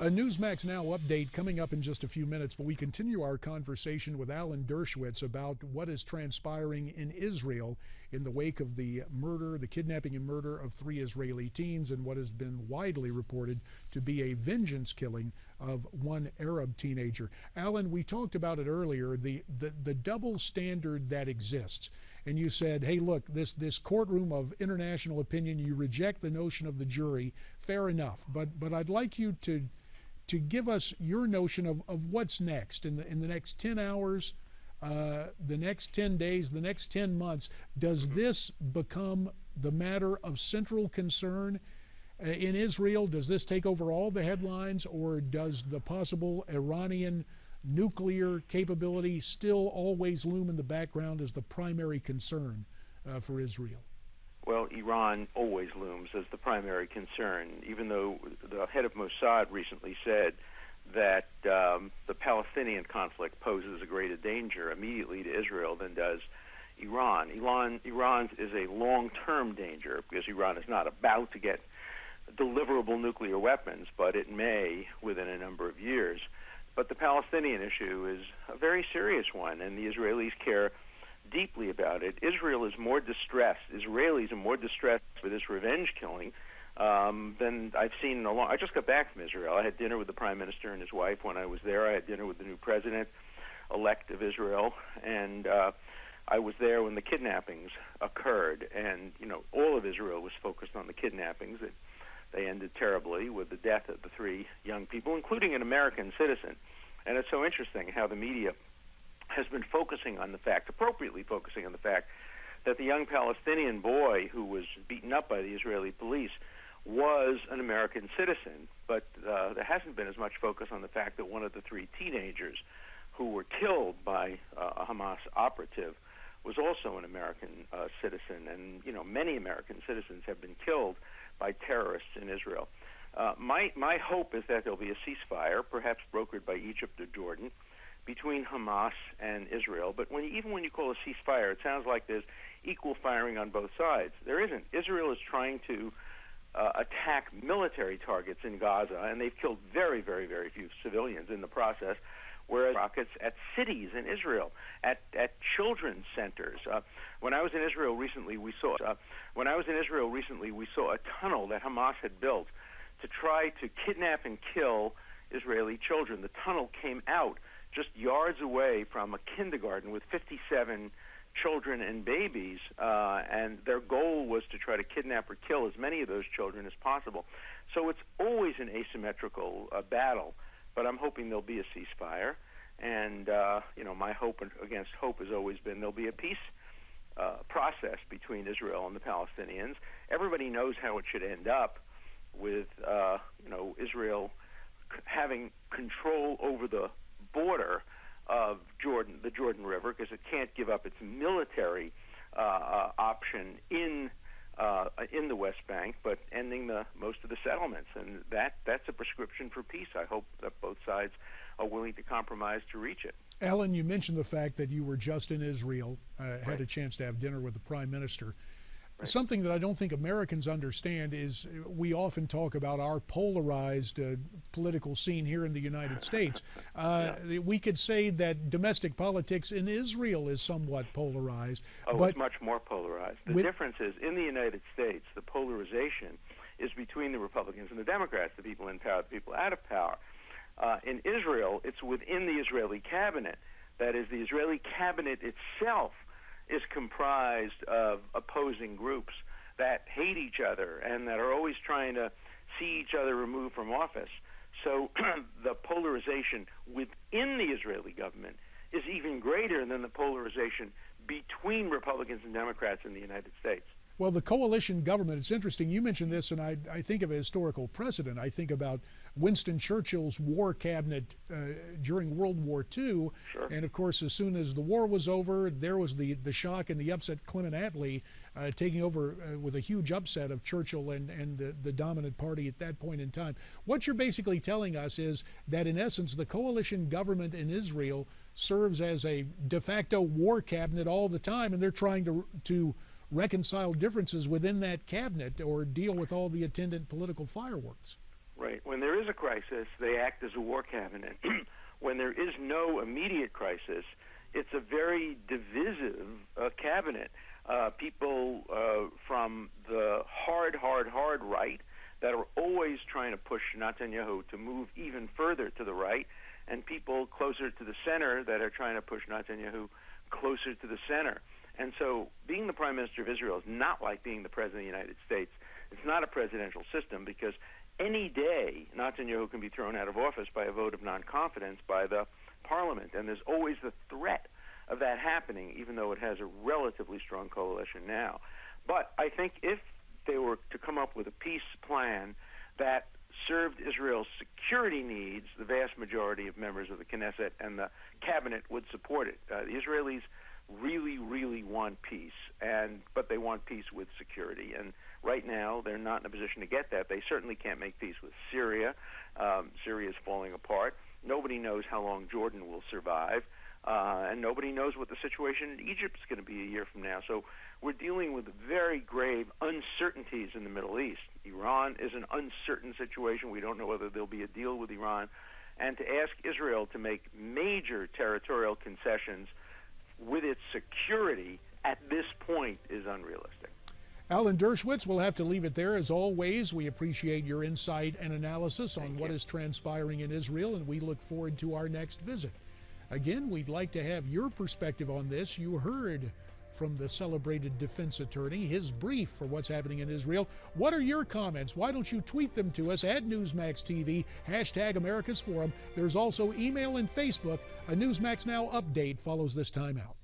A Newsmax Now update coming up in just a few minutes, but we continue our conversation with Alan Dershowitz about what is transpiring in Israel in the wake of the murder, the kidnapping and murder of 3 Israeli teens and what has been widely reported to be a vengeance killing of 1 Arab teenager. Alan, we talked about it earlier, the double standard that exists. And you said, hey, look, this courtroom of international opinion, you reject the notion of the jury, fair enough. But I'd like you to give us your notion of what's next in the next 10 hours, the next 10 days, the next 10 months. Does this become the matter of central concern in Israel? Does this take over all the headlines, or does the possible Iranian nuclear capability still always loom in the background as the primary concern for Israel? Well, Iran always looms as the primary concern, even though the head of Mossad recently said that the Palestinian conflict poses a greater danger immediately to Israel than does Iran. Iran is a long-term danger because Iran is not about to get deliverable nuclear weapons, but it may within a number of years. But the Palestinian issue is a very serious one, and the Israelis care deeply about it. Israel is more distressed. Israelis are more distressed for this revenge killing than I've seen in a long. I just got back from Israel. I had dinner with the Prime Minister and his wife when I was there. I had dinner with the new president-elect of Israel, and I was there when the kidnappings occurred. And all of Israel was focused on the kidnappings. They ended terribly with the death of the 3 young people, including an American citizen. And it's so interesting how the media has been focusing on the fact, appropriately focusing on the fact, that the young Palestinian boy who was beaten up by the Israeli police was an American citizen. But there hasn't been as much focus on the fact that one of the 3 teenagers who were killed by a Hamas operative was also an American citizen. And, many American citizens have been killed by terrorists in Israel. My hope is that there'll be a ceasefire, perhaps brokered by Egypt or Jordan, between Hamas and Israel. But even when you call a ceasefire, it sounds like there's equal firing on both sides. There isn't. Israel is trying to attack military targets in Gaza, and they've killed very, very, very few civilians in the process, whereas rockets at cities in Israel, at children's centers. When I was in Israel recently, we saw a tunnel that Hamas had built to try to kidnap and kill Israeli children. The tunnel came out just yards away from a kindergarten with 57 children and babies, and their goal was to try to kidnap or kill as many of those children as possible. So it's always an asymmetrical battle, but I'm hoping there'll be a ceasefire. And, my hope against hope has always been there'll be a peace process between Israel and the Palestinians. Everybody knows how it should end up with, Israel having control over the border of the Jordan River, because it can't give up its military option in the West Bank, but ending most of the settlements, and that's a prescription for peace. I hope that both sides are willing to compromise to reach it. Alan, you mentioned the fact that you were just in Israel, had a chance to have dinner with the Prime Minister. Right. Something that I don't think Americans understand is we often talk about our polarized political scene here in the United States. We could say that domestic politics in Israel is somewhat polarized. But it's much more polarized. The difference is, in the United States, the polarization is between the Republicans and the Democrats, the people in power, the people out of power. In Israel, it's within the Israeli cabinet. That is, the Israeli cabinet itself is comprised of opposing groups that hate each other and that are always trying to see each other removed from office. So the polarization within the Israeli government is even greater than the polarization between Republicans and Democrats in the United States. Well, the coalition government, it's interesting. You mentioned this, and I think of a historical precedent. I think about Winston Churchill's war cabinet during World War II. Sure. And, of course, as soon as the war was over, there was the shock and the upset, Clement Attlee taking over with a huge upset of Churchill and the dominant party at that point in time. What you're basically telling us is that, in essence, the coalition government in Israel serves as a de facto war cabinet all the time, and they're trying to reconcile differences within that cabinet or deal with all the attendant political fireworks. Right. When there is a crisis, they act as a war cabinet. When there is no immediate crisis, it's a very divisive cabinet. People from the hard right that are always trying to push Netanyahu to move even further to the right, and people closer to the center that are trying to push Netanyahu closer to the center. And so being the Prime Minister of Israel is not like being the President of the United States. It's not a presidential system, because any day Netanyahu can be thrown out of office by a vote of non-confidence by the parliament, and there's always the threat of that happening, even though it has a relatively strong coalition now. But I think if they were to come up with a peace plan that served Israel's security needs, the vast majority of members of the Knesset and the cabinet would support it. The Israelis really want peace, but they want peace with security. And right now, they're not in a position to get that. They certainly can't make peace with Syria. Syria is falling apart. Nobody knows how long Jordan will survive. And nobody knows what the situation in Egypt is going to be a year from now. So we're dealing with very grave uncertainties in the Middle East. Iran is an uncertain situation. We don't know whether there'll be a deal with Iran. And to ask Israel to make major territorial concessions with its security at this point is unrealistic. Alan Dershowitz, we'll have to leave it there. As always, we appreciate your insight and analysis on what is transpiring in Israel, and we look forward to our next visit. Again, we'd like to have your perspective on this. You heard from the celebrated defense attorney, his brief for what's happening in Israel. What are your comments? Why don't you tweet them to us at Newsmax TV, hashtag America's Forum. There's also email and Facebook. A Newsmax Now update follows this time out.